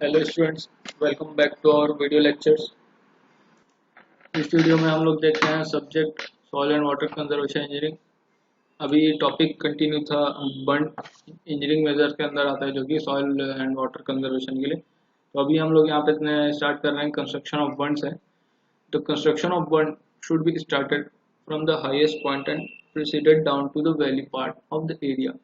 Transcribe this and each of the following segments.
Hello students, welcome back to our video lectures. इस video में हम लोग देखते हैं subject soil and water conservation engineering. अभी टॉपिक कंटिन्यू था बंड इंजीनियरिंग मेजर्स के अंदर आता है, जो कि सॉइल एंड वाटर कंजर्वेशन के लिए। तो अभी हम लोग यहाँ पे स्टार्ट कर रहे हैं कंस्ट्रक्शन ऑफ बंड्स है। The construction of bund should be started from the highest point and proceeded down to the valley part of the area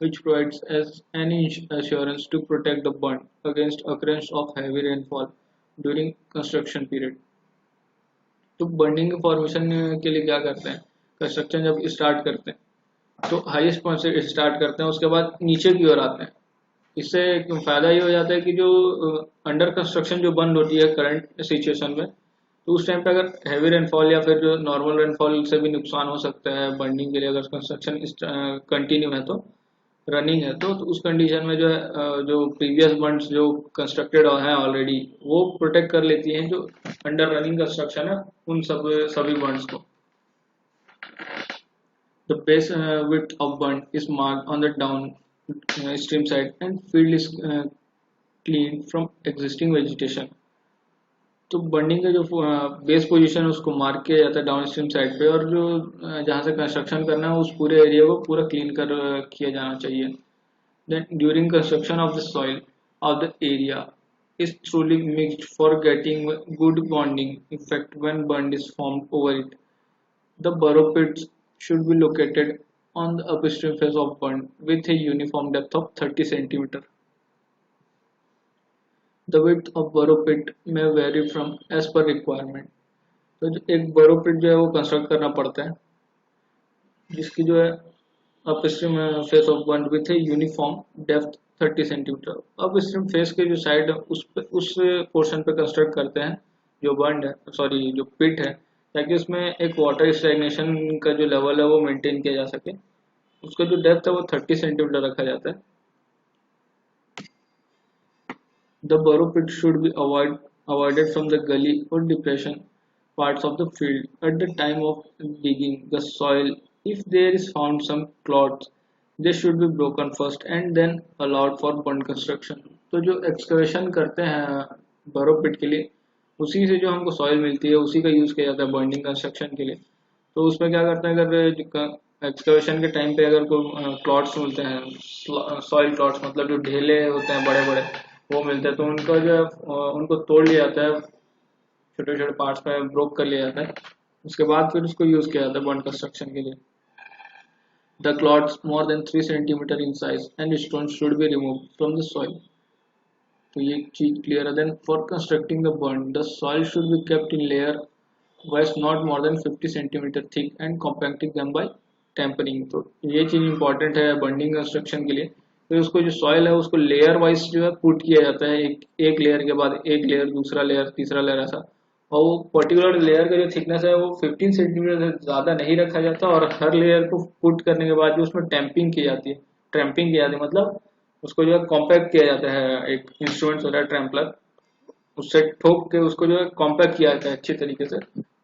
which provides as any assurance to protect the bund against occurrence of heavy rainfall during construction period। तो bunding के formation के लिए क्या करते हैं, construction जब start करते हैं तो हाईएस्ट पॉइंट से स्टार्ट करते हैं, उसके बाद नीचे की ओर आते हैं। इससे फायदा ये हो जाता है कि जो अंडर कंस्ट्रक्शन जो बंद होती है करंट सिचुएशन में, तो उस टाइम पे अगर हैवी रेनफॉल या फिर जो नॉर्मल रेनफॉल से भी नुकसान हो सकता है बंडिंग के लिए, अगर कंस्ट्रक्शन कंटिन्यू है तो रनिंग है तो उस कंडीशन में जो है जो प्रीवियस बंड्स जो कंस्ट्रक्टेड हैं ऑलरेडी, वो प्रोटेक्ट कर लेती हैं जो अंडर रनिंग कंस्ट्रक्शन है उन सभी बंड्स को। The base width of bund is marked on the down stream side and field is cleaned from existing vegetation। तो बंडिंग का जो बेस पोजीशन है उसको मार्क किया जाता है डाउन स्ट्रीम साइड पे, और जो जहाँ से कंस्ट्रक्शन करना है उस पूरे एरिया को पूरा क्लीन कर किया जाना चाहिए। Then during construction of the soil of the area is truly mixed for getting good bonding effect when bond is formed over it. The burrow pits should be located on the upstream face of bund with a uniform depth of 30 cm. The width of burrow pit may vary from as per requirement। तो जो एक burrow pit जो है वो construct करना पड़ता है, जिसकी जो है upstream face of bund with a uniform depth 30 centimetre. Upstream face के जो साइड उस पोर्शन पे कंस्ट्रक्ट करते हैं जो बंड है, सॉरी जो पिट है, ताकि उसमें एक वाटर स्टैग्नेशन का जो लेवल है वो मेंटेन किया जा सके। उसका जो डेप्थ है वो 30 सेंटीमीटर रखा जाता है। The burrow pit should be avoided from the gully or depression parts of the field at the time of digging the soil। If there is found some clots, they should be broken first and then allowed for bund construction। तो जो excavation करते हैं burrow pit के लिए, उसी से जो हमको सॉइल मिलती है उसी का यूज किया जाता है बॉन्डिंग कंस्ट्रक्शन के लिए। तो उसमें क्या करते हैं, अगर एक्सकवेशन के टाइम पे अगर कोई क्लॉट्स मिलते हैं, सॉइल क्लॉट्स मतलब जो ढेले होते हैं बड़े बड़े, वो मिलते हैं तो उनका जो है उनको तोड़ लिया जाता है, छोटे छोटे पार्ट्स में ब्रोक कर लिया जाता है। उसके बाद फिर उसको यूज किया जाता है बॉन्ड कंस्ट्रक्शन के लिए। The clots more than 3 centimetre in size and stone should be remove from the soil. तो ये चीज क्लियर है। Then for constructing the bond the soil should be kept in layer wise not more than 50 centimetre thick and compacting them by tempering. तो ये चीज important है bonding construction के लिए। तो उसको जो सॉइल है उसको लेयर वाइज जो है पुट किया जाता है, एक लेयर के बाद एक लेयर, दूसरा लेयर, तीसरा लेयर, ऐसा। और वो पर्टिकुलर लेयर का जो थिकनेस है वो 15 सेंटीमीटर से ज़्यादा नहीं रखा जाता, और हर लेयर को पुट करने के बाद जो उसमें टैंपिंग की जाती है, ट्रैम्पिंग की जाती है, मतलब उसको जो है कॉम्पैक्ट किया जाता है। एक इंस्ट्रूमेंट होता है ट्रैम्पलर, उससे ठोक के उसको जो है कॉम्पैक्ट किया जाता है अच्छी तरीके से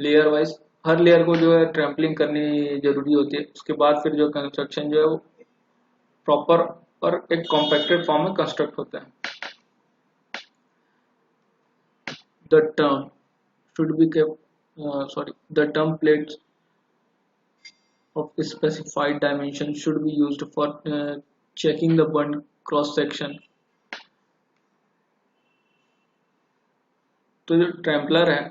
लेयर वाइज। हर लेयर को जो है ट्रैम्पलिंग करनी जरूरी होती है। उसके बाद फिर जो कंस्ट्रक्शन जो है वो प्रॉपर और एक कॉम्पैक्टेड फॉर्म में कंस्ट्रक्ट होता है। The term should be kept the term plates of specified dimension should be used for checking the bund cross section। तो जो ट्रैम्पलर है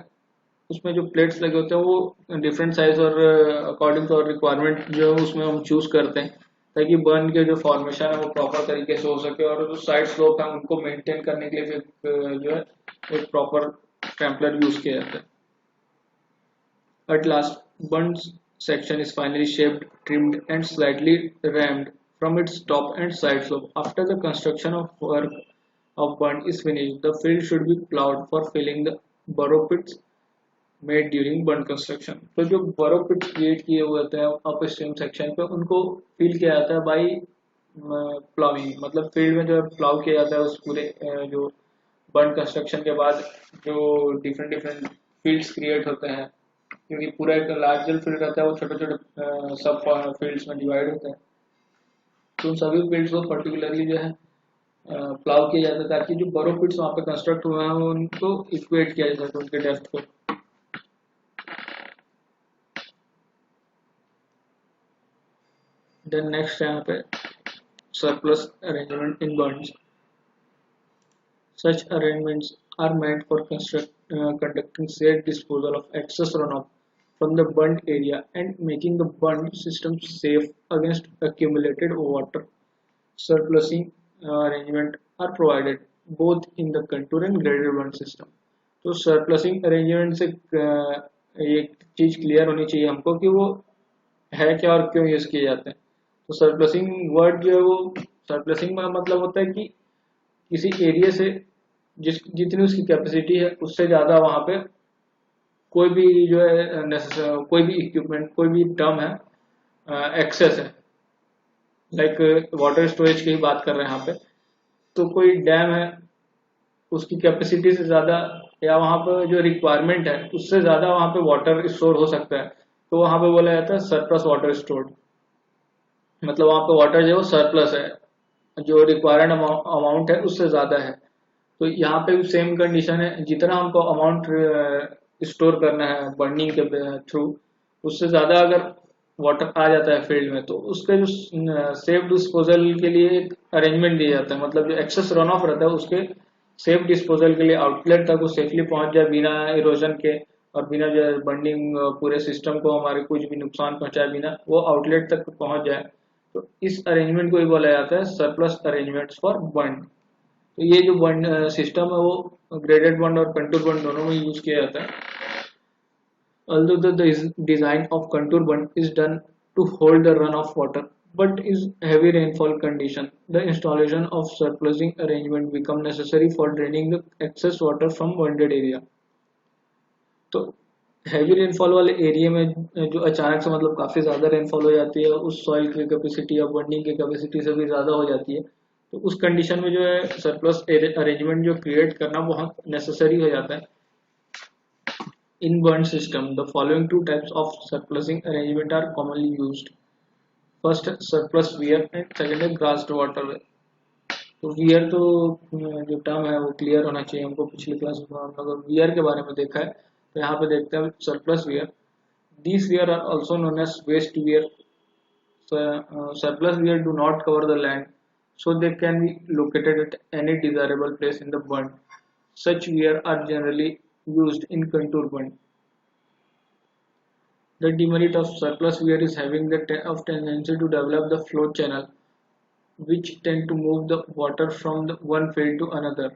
उसमें जो प्लेट्स लगे होते हैं वो डिफरेंट साइज और अकॉर्डिंग टू रिक्वायरमेंट जो है उसमें हम चूज करते हैं, ताकि बर्न के जो फॉर्मेशन है वो प्रॉपर तरीके से हो सके, और जो साइड स्लोप है उनको मेंटेन करने के लिए फिर जो है एक प्रॉपर ट्रैम्पलर यूज किया जाता है। At last, Bund's section is finally shaped, trimmed, and slightly rammed from its top and side slope। After the construction of work of Bund is finished, the field should be plowed for filling the burrow pits made during Bund construction। तो जो burrow pits create किए हुए होते हैं upstream section पे, उनको fill किया जाता है बाई प्लाविंग, मतलब फील्ड में जो है प्लाव किया जाता है उस पूरे जो बंड कंस्ट्रक्शन के बाद जो डिफरेंट डिफरेंट फील्ड्स क्रिएट होते हैं, क्योंकि पूरा एक लार्जर फील्ड रहता है वो छोटे छोटे सब फील्ड्स में डिवाइड होते हैं। तो उन सभी फील्ड्स को पर्टिकुलरली जो है प्लाव किया जाता है ताकि जो बरो पिट्स वहाँ पे कंस्ट्रक्ट हुए हैं उनको इक्वेट किया जा सके उनके डेप्थ को। देन नेक्स्ट है यहाँ पे surplus arrangement in Burns. Such arrangements are meant for conducting safe disposal of excess runoff from the burnt area and making the burnt system safe against accumulated water. Surplusing arrangement are provided both in the contour and graded burn system. तो सरप्लसिंग arrangement से एक चीज clear होनी चाहिए हमको कि वो है क्या और क्यों यूज किए जाते हैं। तो सरप्लसिंग वर्ड जो है वो सरप्लसिंग का मतलब होता है कि किसी एरिया से जितनी उसकी कैपेसिटी है उससे ज़्यादा वहाँ पे कोई भी जो है कोई भी इक्विपमेंट कोई भी टर्म है एक्सेस है। लाइक वाटर स्टोरेज की ही बात कर रहे हैं यहाँ पे। तो कोई डैम है उसकी कैपेसिटी से ज़्यादा या वहाँ पर जो रिक्वायरमेंट है उससे ज़्यादा वहाँ पे वाटर स्टोर हो सकता है। तो वहाँ पे बोला जाता है सरप्लस वाटर स्टोर्ड। मतलब वहाँ पे वाटर जो है वो सरप्लस है, जो रिक्वायर्ड अमाउंट है उससे ज़्यादा है। तो यहाँ पे भी सेम कंडीशन है, जितना हमको अमाउंट स्टोर करना है बर्निंग के थ्रू उससे ज़्यादा अगर वाटर आ जाता है फील्ड में तो उसके जो सेफ डिस्पोजल के लिए एक अरेंजमेंट दिया जाता है। मतलब जो एक्सेस रन ऑफ रहता है उसके सेफ डिस्पोजल के लिए आउटलेट तक वो सेफली पहुंच जाए बिना इरोजन के और बिना जो है बर्निंग पूरे सिस्टम को हमारे कुछ भी नुकसान पहुंचाए बिना वो आउटलेट तक पहुंच जाए। तो इस अरेंजमेंट को भी बोला जाता है सरप्लस अरेंजमेंट्स फॉर बर्न। तो ये जो बंड सिस्टम है वो ग्रेडेड बंड और कंटूर बंड दोनों में यूज किया जाता है। Although the design of contour bund is done to hold the run of water, but in heavy rainfall condition, the installation of surplusing arrangement become necessary for draining the excess water from bonded area. तो heavy rainfall वाले area में जो अचानक से मतलब काफ़ी ज़्यादा rainfall हो जाती है उस सॉइल की कैपेसिटी या बर्निंग की कैपेसिटी से भी ज़्यादा हो जाती है। तो उस कंडीशन में जो है सरप्लस अरेंजमेंट जो क्रिएट करना बहुत नेसेसरी हो जाता है। In burn system, the following two types of surplusing arrangement are commonly used. First, surplus weir and second है grassed waterway. तो वियर तो जो टर्म है वो क्लियर होना चाहिए हमको। पिछली क्लास में हम लोग वियर के बारे में देखा है, तो यहाँ पे देखते हैं surplus wear. These weir are also known as waste weir. Surplus weir do not cover the land, so they can be located at any desirable place in the burn. Such weir are generally used in contour burn. The demerit of surplus weir is having the tendency to develop the flow channel, which tend to move the water from one field to another.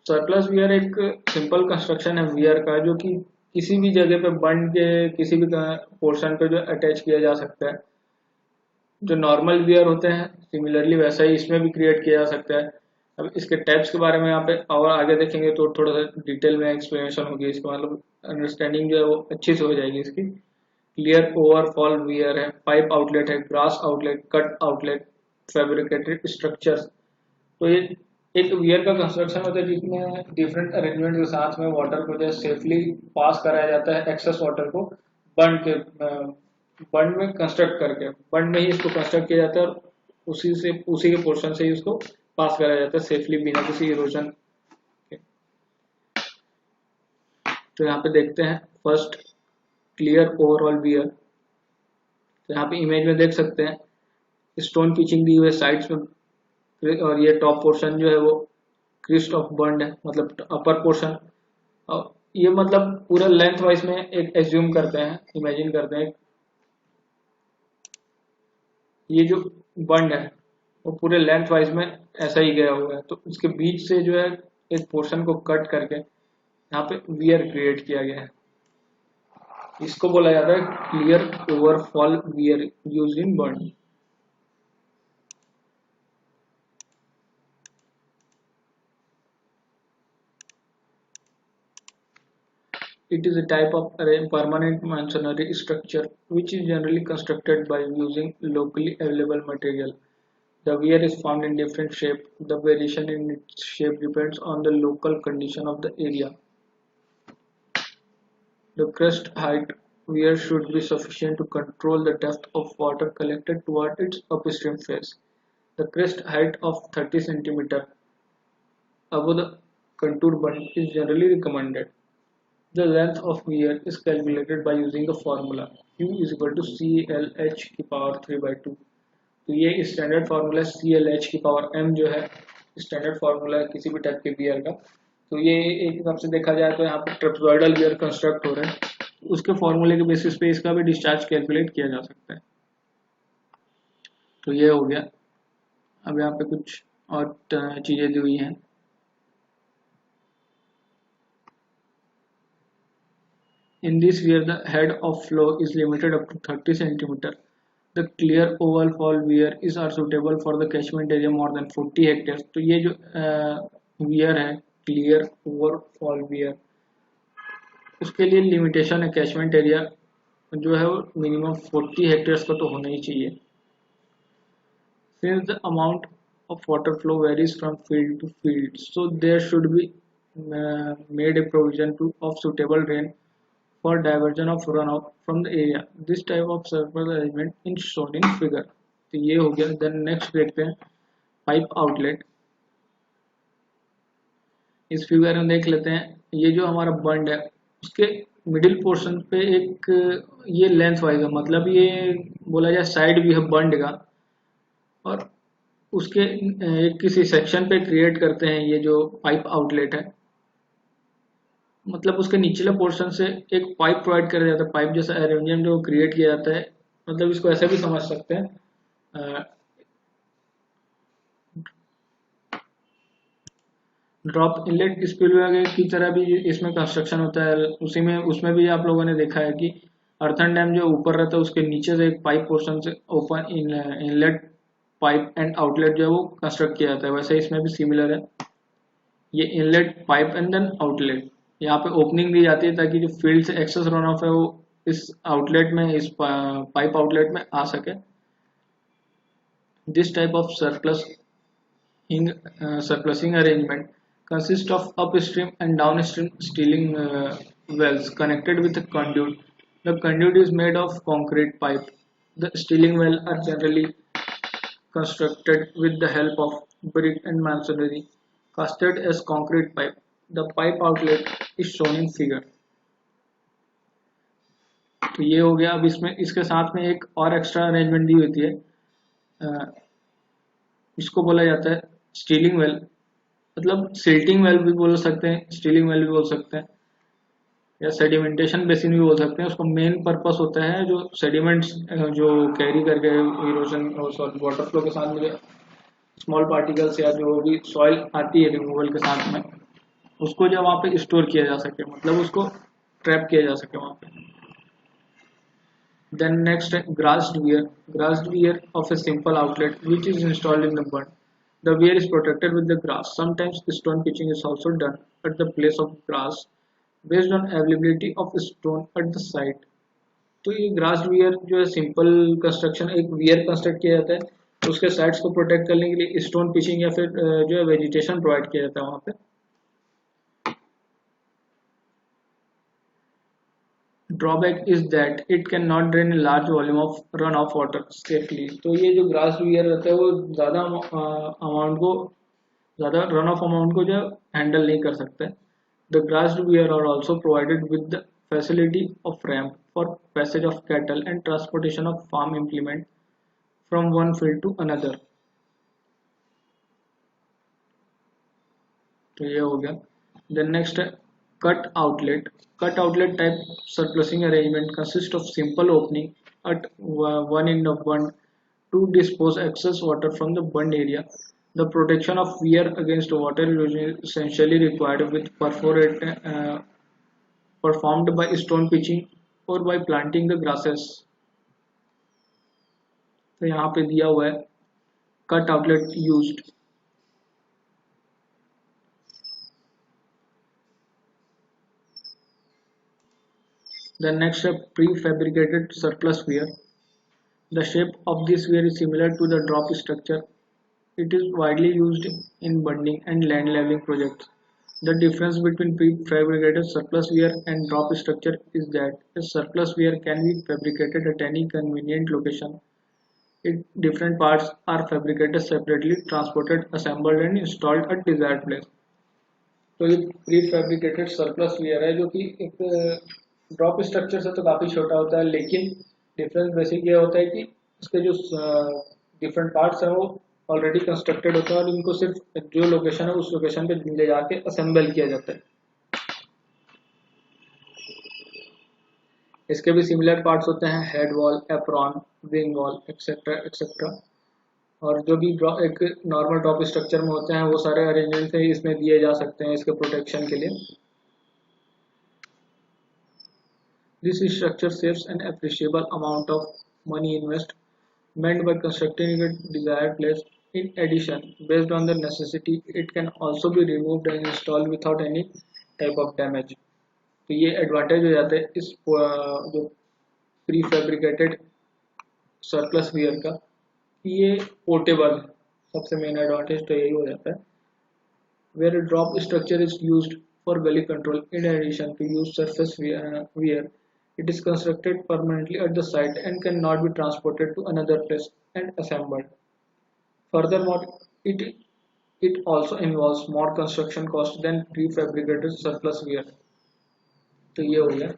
Surplus wear एक simple construction है wear का जो कि किसी भी जगह पे बंड के किसी भी पोर्शन पे जो अटैच किया जा सकता है। जो नॉर्मल वियर होते हैं सिमिलरली वैसा ही इसमें भी क्रिएट किया जा सकता है। अब इसके टाइप्स के बारे में यहाँ पे और आगे देखेंगे तो थोड़ा सा डिटेल में एक्सप्लेनेशन होगी इसका, मतलब अंडरस्टैंडिंग जो है वो अच्छी से हो जाएगी इसकी। क्लियर ओवरफॉल वियर है, पाइप आउटलेट है, grass outlet, cut outlet, fabricated structures. तो ये एक वियर का कंस्ट्रक्शन होता है जिसमें डिफरेंट अरेंजमेंट के साथ में वाटर को जो सेफली पास कराया जाता है एक्सेस वाटर को बंड के बंड में कंस्ट्रक्ट करके बंड में ही इसको कंस्ट्रक्ट किया जाता है और उसी के पोर्शन से ही उसको पास कराया जाता है सेफली बिना किसी इरोजन के। तो यहाँ पे देखते हैं फर्स्ट क्लियर ओवरऑल वियर। तो यहाँ पे इमेज में देख सकते हैं स्टोन पिचिंग दी हुई साइड्स में और ये टॉप पोर्शन जो है वो क्रिस्ट ऑफ बर्न है, मतलब अपर पोर्शन। और ये मतलब पूरा लेंथ वाइज में एक एज्यूम करते हैं, इमेजिन करते हैं ये जो बंड है वो पूरे लेंथ वाइज में ऐसा ही गया हुआ है। तो उसके बीच से जो है एक पोर्शन को कट करके यहाँ पे वियर क्रिएट किया गया है। इसको बोला जाता है clear overfall wear use in burn. It is a type of permanent masonry structure which is generally constructed by using locally available material. The weir is found in different shape. The variation in its shape depends on the local condition of the area. The crest height wear should be sufficient to control the depth of water collected toward its upstream face. The crest height of 30 cm above the contour bund is generally recommended. The length of weir is calculated by using the formula Q is equal to CLH की power 3/2। तो ये standard formula CLH की power m जो है standard formula है किसी भी type के वियर का। तो ये एक हिसाब से देखा जाए तो यहाँ पर ट्रेपेजॉइडल वियर कंस्ट्रक्ट हो रहे हैं, उसके फॉर्मूले के बेसिस पे इसका भी डिस्चार्ज कैलकुलेट किया जा सकता है। तो ये हो गया। अब यहाँ पे कुछ और चीज़ें दी हुई हैं। In this weir, the head of flow is limited up to 30 cm. The clear oval fall weir is are suitable for the catchment area more than 40 hectares. तो ये जो weir है clear oval fall weir, उसके लिए limitation है catchment area जो है वो मिनिमम 40 हेक्टेयर्स का तो होना ही चाहिए। Since the amount of water flow varies from field to field, so there should be made a provision of suitable rain for diversion of runoff from the area. This type of surface arrangement is shown in figure। तो ये हो गया। Then next देखते हैं pipe outlet. इस figure में देख लेते हैं, ये जो हमारा बंड है उसके मिडिल पोर्शन पे एक ये लेंथ वाइज है, मतलब ये बोला जाए साइड भी है बंड का, और उसके एक किसी सेक्शन पे क्रिएट करते हैं ये जो पाइप आउटलेट है, मतलब उसके निचले पोर्शन से एक पाइप प्रोवाइड किया जाता है, पाइप जैसा अरेंजमेंट जो क्रिएट किया जाता है। मतलब इसको ऐसे भी समझ सकते हैं, ड्रॉप इनलेट स्पिलवे की तरह भी इसमें कंस्ट्रक्शन होता है। उसी में उसमें भी आप लोगों ने देखा है कि अर्थन डैम जो ऊपर रहता है उसके नीचे से एक पाइप पोर्शन से open inlet pipe and outlet जो है वो कंस्ट्रक्ट किया जाता है। वैसे इसमें भी सिमिलर है, ये inlet pipe and then outlet, यहाँ पे ओपनिंग दी जाती है ताकि जो फील्ड से एक्सेस रन ऑफ है वो इस आउटलेट में, इस पाइप आउटलेट में आ सके। This type of surplusing arrangement consists of upstream and downstream stealing wells connected with a conduit. The conduit is made of concrete pipe. The stealing wells are generally constructed with the help of brick and masonry casted as concrete pipe. The pipe outlet is shown in figure। तो ये हो गया। अब इसमें इसके साथ में एक और एक्स्ट्रा अरेंजमेंट दी होती है, इसको बोला जाता है स्टीलिंग वेल, मतलब सिल्टिंग वेल भी बोल सकते हैं, स्टीलिंग वेल भी बोल सकते हैं, या सेडिमेंटेशन बेसिन भी बोल सकते हैं। उसका मेन पर्पस होता है जो सेडिमेंट्स जो कैरी करके इरोजन सॉरी वाटर फ्लो के साथ में स्मॉल पार्टिकल्स या जो भी सॉइल आती है रिमूवल के साथ में, उसको जब वहाँ पे स्टोर किया जा सके, मतलब उसको ट्रैप किया जा सके वहाँ पे। Then next, grassed weir. Grassed weir of a simple outlet which is installed in the bund. The weir is protected with the grass. Sometimes stone pitching is also done at the place of grass based on availability of stone at the site। तो ये grass wear जो है simple construction, एक wear construct किया जाता है, उसके sides को प्रोटेक्ट करने के लिए स्टोन पिचिंग या फिर जो है वेजिटेशन प्रोवाइड किया जाता है वहाँ पे। Drawback is that it can not drain large volume of run of water safely. तो ये जो ग्रास वियर रहता है वो ज़्यादा अमाउंट को, ज़्यादा रन ऑफ अमाउंट को जो हैंडल नहीं कर सकते। The grass weir are also provided with the facility of ramp for passage of cattle and transportation of farm implement from one field to another. तो ये हो गया। देन नेक्स्ट है cut outlet। Cut outlet type surplusing arrangement consists of simple opening at one end of bund to dispose excess water from the bund area. The protection of weir against water erosion is essentially required with performed by stone pitching or by planting the grasses। तो यहाँ पे दिया हुआ है cut outlet used। The next step, prefabricated surplus weir। The shape of this weir is similar to the drop structure. It is widely used in bunding and land leveling projects. The difference between prefabricated surplus wear and drop structure is that a surplus wear can be fabricated at any convenient location. Different parts are fabricated separately, transported, assembled and installed at desired place. तो ये prefabricated surplus wear है जो कि एक drop structure से तो काफ़ी छोटा होता है, लेकिन डिफरेंस बेसिक ये होता है कि इसके जो डिफरेंट पार्ट्स हैं वो ऑलरेडी कंस्ट्रक्टेड होते हैं और इनको सिर्फ जो लोकेशन है उस लोकेशन पे ले जाके असेंबल किया जाता है। इसके भी सिमिलर पार्ट्स होते हैं, head wall, apron, wing wall etcetera etcetera. और जो भी एक नॉर्मल ड्रॉप स्ट्रक्चर में होते हैं वो सारे अरेंजमेंट से इसमें दिए जा सकते हैं इसके प्रोटेक्शन के लिए। This structure saves an appreciable amount of money investment by constructing a desired place. In addition, based on the necessity, it can also be removed and installed without any type of damage. तो ये advantage हो जाता है इस जो pre fabricated surplus wear का, कि ये पोर्टेबल है। सबसे मेन एडवांटेज तो यही हो जाता है। Where a drop structure is used for gully control, in addition to use surface wear, it is constructed permanently at the site and cannot be transported to another place and assembled. Furthermore, it also involves more construction cost than prefabricated surplus wear. तो ये हो गया।